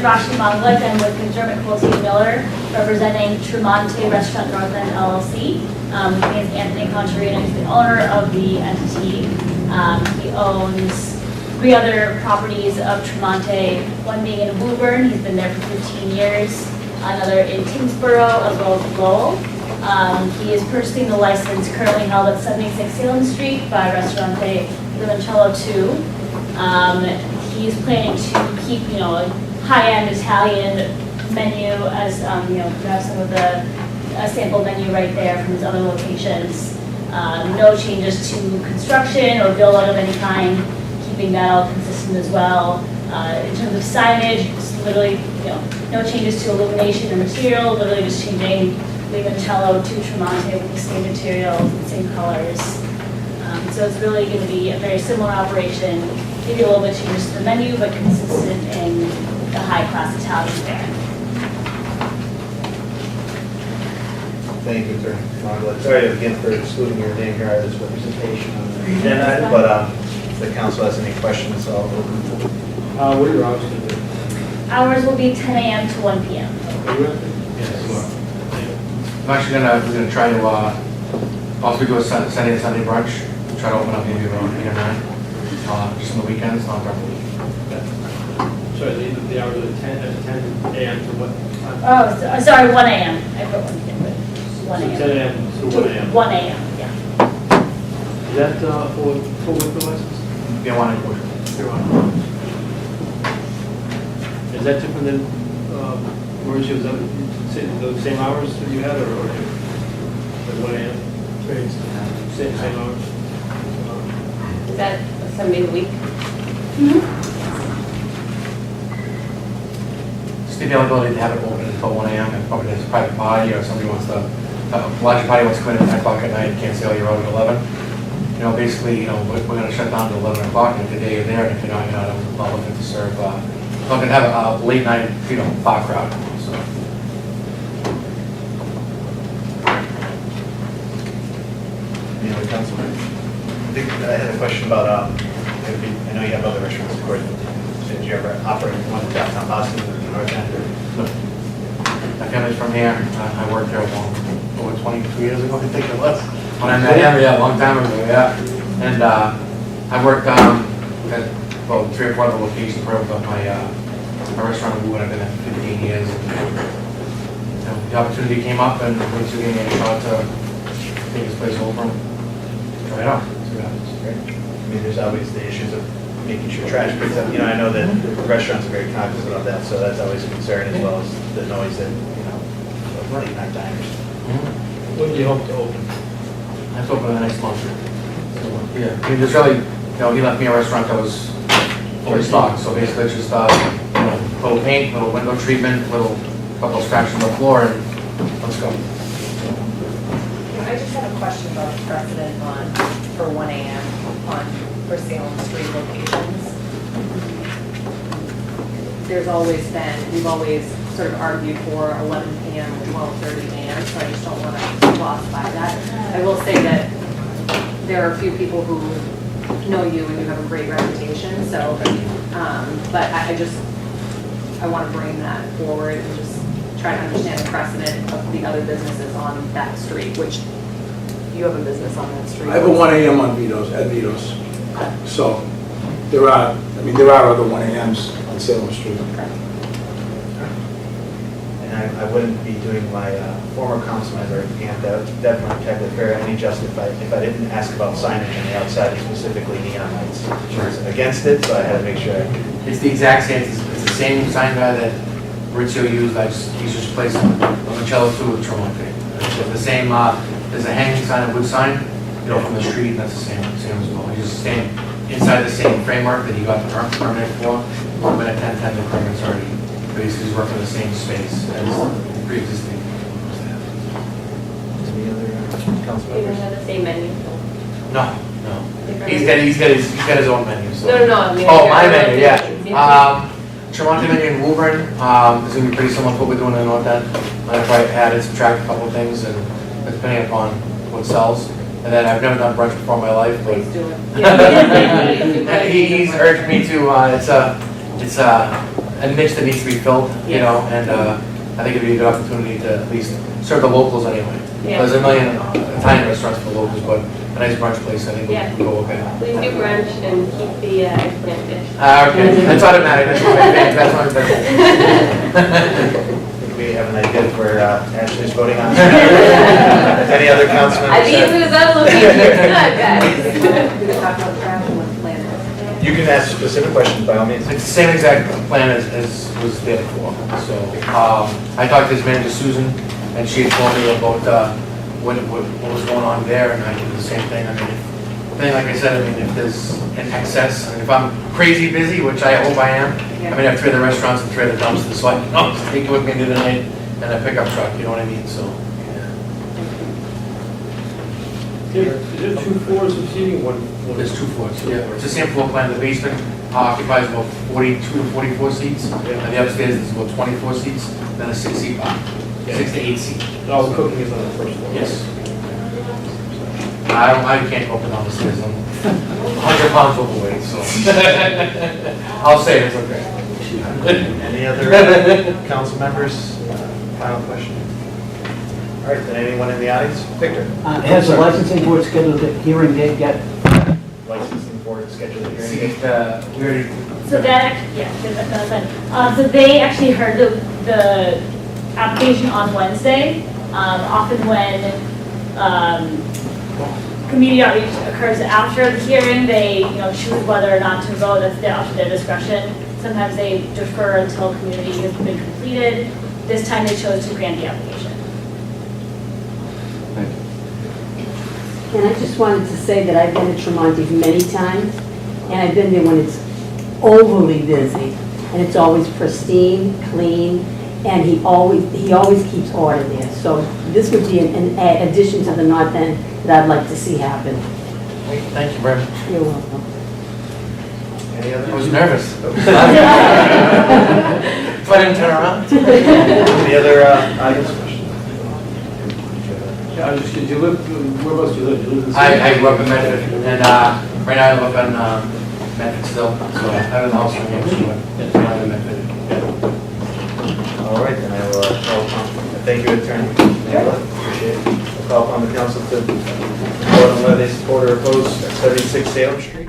Rashi Manglik. I'm with McDermott Quilty Miller, representing TreMonte Restaurant North End LLC. With me is Anthony Contarino, he's the owner of the entity. He owns 3 other properties of TreMonte, one being in Woburn, he's been there for 15 years, another in Tingsboro, as well as Lowell. He is purchasing the license currently held at 76 Salem Street by Restaurante Limoncello 2. He's planning to keep, a high-end Italian menu as, you have some of the sample menu right there from his other locations. No changes to construction or build-out of any kind, keeping that all consistent as well. In terms of signage, it's literally, no changes to illumination or material, literally just changing limoncello to TreMonte with the same materials and same colors. So it's really going to be a very similar operation, maybe a little bit changes to the menu, but consistent in the high-class Italian fare. Thank you, Attorney Manglik. Sorry again for excluding your name here out of this representation on the agenda, but if the council has any questions, I'll open it. What are your hours going to be? Hours will be 10 a.m. to 1 p.m. Are you ready? Yes. I'm actually we're gonna try to also do a Sunday and Sunday brunch. Try to open up maybe around 8 or 9, just on the weekends, not during the week. Sorry, the hours are 10 a.m. to what time? Oh, sorry, 1 a.m. I put 1 p.m., but 1 So a.m. 10 a.m. to 1 a.m. 1 a.m., yeah. Is that for full liquor license? Yeah, one and Is that different than Mauricio? Is that those same hours that you had, or at 1 a.m.? Same hours? Is that a 7-day-a-week? Just the availability to have it open until 1 a.m. and probably there's a private party or somebody wants to, a larger party wants to come in at 10 o'clock at night, can't say, oh, you're out at 11. Basically, we're going to shut down to 11 o'clock, and if the day you're there, and if you're not, I'm not looking to serve, not going to have a late night, bar crowd, so. Any other council? I think I had a question about, I know you have other restaurants, of course, but did you ever operate one in downtown Boston or the North End? No. My family's from here. I worked there over 22 years ago, I think it was. When I met him, yeah, a long time ago, yeah. And I worked at about 3 or 4 other locations for my restaurant in Woburn. I've been there for 15 years. And the opportunity came up, and once you gave me a shot to take this place over and try it out. See what happens. Great. I mean, there's always the issues of making sure trash picks up. I know that restaurants are very cognizant of that, so that's always a concern, as well as the noise that, of late night diners. When do you hope to open? I have to open in the next month. So, yeah, I mean, there's really, he left me a restaurant that was fully stocked, so basically it's just, little paint, little window treatment, little couple of scratches on the floor, and let's go. I just have a question about the precedent for 1 a.m. for Salem Street locations. We've always sort of argued for 11 p.m. or 12:30 a.m., so I just don't want to be lost by that. I will say that there are a few people who know you and you have a great reputation, so, but I want to bring that forward and just try to understand the precedent of the other businesses on that street, which you have a business on that street. I have a 1 a.m. on Vito's, at Vito's. So there are other 1 a.m.s on Salem Street. And I wouldn't be doing my former councilman or aunt, that would definitely protect the fair and just if I didn't ask about signage on the outside, specifically neon lights. I was against it, so I had to make sure. It's the exact same, it's the same sign guy that Maurizio used, he's just replaced Limoncello 2 with TreMonte. It's the same, there's a hanging sign, a wood sign, from the street, and that's the same as well. He's just staying inside the same framework that he got the permit for, but at 1010 the permit's already, basically he's working in the same space as pre-existing. Any other council You members? have the same menu? No. He's got his own menu, so. No, I mean. Oh, my menu, yeah. TreMonte menu in Woburn is going to be pretty similar to what we're doing in the North End. I've added, subtracted a couple of things, and depending upon what sells. And then I've never done brunch before in my life, but Please do it. he's urged me to. a niche that needs to be filled, you know, and I think it'd be a good opportunity to at least serve the locals anyway. Yeah. There's a million Italian restaurants for locals, but a nice brunch place, I think Yeah. would go okay. Please do brunch and keep the eggplant dish. Okay, that's automatic, that's what my fans, that's what I'm We have an idea for Ashley's voting on. If any other council I members think have- it was up looking good, guys. We can talk about trash and what the plan is. you can ask specific questions by all means. It's the same exact plan as was there before. So, I talked to his manager Susan, and she had told me about, what was going on there, and I did the same thing. I mean, like I said, I mean, if there's an excess, I mean, if I'm crazy busy, which I hope I am, I mean, I have 3 other restaurants and 3 other dumpsters, so I can just take it with me into the night and a pickup truck, you know what I mean, so. Is there 2 floors of seating, one? There's 2 floors, yeah. It's the same floor plan. The basement occupies about 42 to 44 seats. And the upstairs is about 24 seats, then a 6-seat bar, 6 to 8 seat. All the cooking is on the first floor? Yes. I can't go up and down the stairs. I'm 100 pounds overweight, so. I'll say it's okay. Any other council members? Final question? All right, then anyone in the audience? Victor? Has the licensing board scheduled a hearing date yet? Licensing board scheduled a hearing See, date. we already, So that, yeah, that's fine. So they actually heard the application on Wednesday. Often when community outreach occurs after the hearing, they, choose whether or not to vote. That's up to their discretion. Sometimes they defer until community has been completed. This time they chose to grant the application. And I just wanted to say that I've been at TreMonte many times, and I've been there when it's overly busy, and it's always pristine, clean, and he always keeps order there. So this would be an addition to the North End that I'd like to see happen. thank you very much. You're welcome. Any other? I was nervous. So I didn't turn around. Any other audience questions? Yeah, I was just, do you live, whereabouts do you live? Do you live in the I city? grew up in Medford, and right now I live in Medford still, so I have a house in New Hampshire, but I live in Medford. All right, then I will call upon, thank you, Attorney Nagler, appreciate it. I'll call upon the council to vote on whether they support or oppose 76 Salem Street.